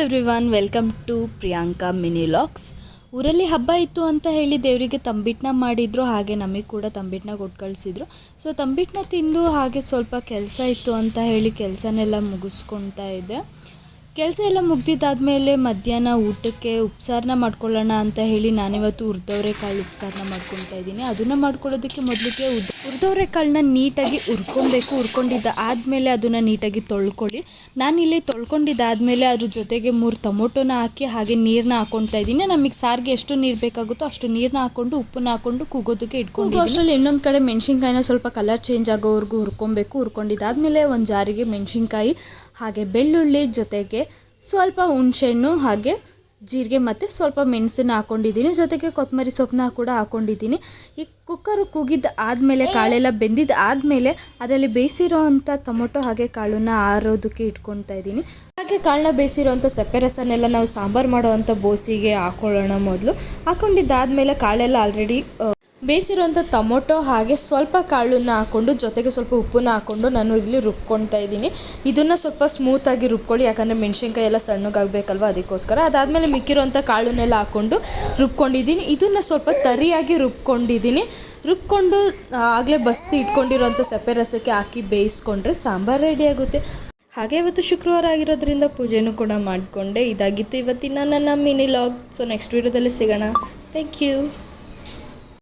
Everyone, welcome to Priyanka mini vlogs. ಊರಲ್ಲಿ ಹಬ್ಬ ಇತ್ತು ಅಂತ ಹೇಳಿ ದೇವರಿಗೆ ತಂಬಿಟ್ಟನ್ನ ಮಾಡಿದ್ರು, ಹಾಗೆ ನಮಗೆ ಕೂಡ ತಂಬಿಟ್ಟನ್ನ ಕೊಟ್ಟು ಕಳಿಸಿದ್ರು. ಸೊ ತಂಬಿಟ್ಟನ್ನ ತಿಂದು ಹಾಗೆ ಸ್ವಲ್ಪ ಕೆಲಸ ಇತ್ತು ಅಂತ ಹೇಳಿ ಕೆಲಸನೆಲ್ಲ ಮುಗಿಸ್ಕೊತಾ ಇದ್ದೆ. ಕೆಲಸ ಎಲ್ಲ ಮುಗ್ದಿದ್ದಾದಮೇಲೆ ಮಧ್ಯಾಹ್ನ ಊಟಕ್ಕೆ ಉಪ್ಸಾರನ್ನ ಮಾಡ್ಕೊಳ್ಳೋಣ ಅಂತ ಹೇಳಿ ನಾನಿವತ್ತು ಹುರಿದವರೆಕಾಳು ಉಪ್ಸಾರನ್ನ ಮಾಡ್ಕೊತಾ ಇದ್ದೀನಿ. ಅದನ್ನು ಮಾಡ್ಕೊಳ್ಳೋದಕ್ಕೆ ಮೊದಲಿಗೆ ಹುರಿದವರೆಕಾಳನ್ನ ನೀಟಾಗಿ ಹುರ್ಕೊಂಡಿದ್ದ ಆದಮೇಲೆ ಅದನ್ನು ನೀಟಾಗಿ ತೊಳ್ಕೊಳ್ಳಿ. ನಾನಿಲ್ಲಿ ತೊಳ್ಕೊಂಡಿದ್ದಾದಮೇಲೆ ಅದ್ರ ಜೊತೆಗೆ 3 ಟೊಮೊಟೊನ ಹಾಕಿ ಹಾಗೆ ನೀರನ್ನ ಹಾಕ್ಕೊತಾ ಇದ್ದೀನಿ. ನಮಗೆ ಸಾರಿಗೆ ಎಷ್ಟು ನೀರು ಬೇಕಾಗುತ್ತೋ ಅಷ್ಟು ನೀರನ್ನ ಹಾಕ್ಕೊಂಡು ಉಪ್ಪನ್ನ ಹಾಕ್ಕೊಂಡು ಕೂಗೋದಕ್ಕೆ ಇಟ್ಕೊಂಡು ಅಷ್ಟರಲ್ಲಿ ಇನ್ನೊಂದು ಕಡೆ ಮೆಣಸಿನ್ಕಾಯಿನ ಸ್ವಲ್ಪ ಕಲರ್ ಚೇಂಜ್ ಆಗೋವರೆಗೂ ಹುರ್ಕೊಂಡಿದ್ದಾದಮೇಲೆ ಒಂದು ಜಾರಿಗೆ ಮೆಣಸಿನ್ಕಾಯಿ ಹಾಗೆ ಬೆಳ್ಳುಳ್ಳಿ ಜೊತೆಗೆ ಸ್ವಲ್ಪ ಹುಣಸೆಹಣ್ಣು ಹಾಗೆ ಜೀರಿಗೆ ಮತ್ತು ಸ್ವಲ್ಪ ಮೆಣಸನ್ನ ಹಾಕ್ಕೊಂಡಿದ್ದೀನಿ. ಜೊತೆಗೆ ಕೊತ್ತಂಬರಿ ಸೊಪ್ಪನ್ನ ಕೂಡ ಹಾಕ್ಕೊಂಡಿದ್ದೀನಿ. ಈ ಕುಕ್ಕರು ಕೂಗಿದ್ದು ಆದಮೇಲೆ ಕಾಳೆಲ್ಲ ಬೆಂದಿದ್ದು ಆದಮೇಲೆ ಅದರಲ್ಲಿ ಬೇಯಿಸಿರೋ ಅಂಥ ಟೊಮೊಟೊ ಹಾಗೆ ಕಾಳನ್ನ ಆರೋದಕ್ಕೆ ಇಟ್ಕೊತಾ ಇದ್ದೀನಿ. ಹಾಗೆ ಕಾಳನ್ನ ಬೇಯಿಸಿರೋಂಥ ಸಪ್ಪೆ ರಸನೆಲ್ಲ ನಾವು ಸಾಂಬಾರು ಮಾಡೋವಂಥ ಬೋಸಿಗೆ ಹಾಕ್ಕೊಳ್ಳೋಣ. ಮೊದಲು ಹಾಕ್ಕೊಂಡಿದ್ದಾದಮೇಲೆ ಕಾಳೆಲ್ಲ ಆಲ್ರೆಡಿ ಬೇಯಿಸಿರೋಂಥ ಟೊಮೊಟೊ ಹಾಗೆ ಸ್ವಲ್ಪ ಕಾಳನ್ನ ಹಾಕ್ಕೊಂಡು ಜೊತೆಗೆ ಸ್ವಲ್ಪ ಉಪ್ಪನ್ನ ಹಾಕ್ಕೊಂಡು ನಾನು ಇಲ್ಲಿ ರುಬ್ಕೊತಾ ಇದ್ದೀನಿ. ಇದನ್ನು ಸ್ವಲ್ಪ ಸ್ಮೂತಾಗಿ ರುಬ್ಕೊಳ್ಳಿ, ಯಾಕಂದರೆ ಮೆಣಸಿನ್ಕಾಯಿ ಎಲ್ಲ ಸಣ್ಣಗಾಗಬೇಕಲ್ವ, ಅದಕ್ಕೋಸ್ಕರ. ಅದಾದಮೇಲೆ ಮಿಕ್ಕಿರೋಂಥ ಕಾಳನ್ನೆಲ್ಲ ಹಾಕ್ಕೊಂಡು ರುಬ್ಕೊಂಡಿದ್ದೀನಿ. ಇದನ್ನು ಸ್ವಲ್ಪ ತರಿಯಾಗಿ ರುಬ್ಕೊಂಡು ಆಗಲೇ ಬಸ್ತಿ ಇಟ್ಕೊಂಡಿರೋಂಥ ಸಪ್ಪೆ ರಸಕ್ಕೆ ಹಾಕಿ ಬೇಯಿಸ್ಕೊಂಡ್ರೆ ಸಾಂಬಾರು ರೆಡಿ ಆಗುತ್ತೆ. ಹಾಗೆ ಇವತ್ತು ಶುಕ್ರವಾರ ಆಗಿರೋದ್ರಿಂದ ಪೂಜೆನೂ ಕೂಡ ಮಾಡಿಕೊಂಡೆ. ಇದಾಗಿತ್ತು ಇವತ್ತಿನ ನನ್ನ ಮಿನಿ ಲಾಗ್. ಸೊ ನೆಕ್ಸ್ಟ್ ವೀಡಿಯೋದಲ್ಲಿ ಸಿಗೋಣ. Thank you.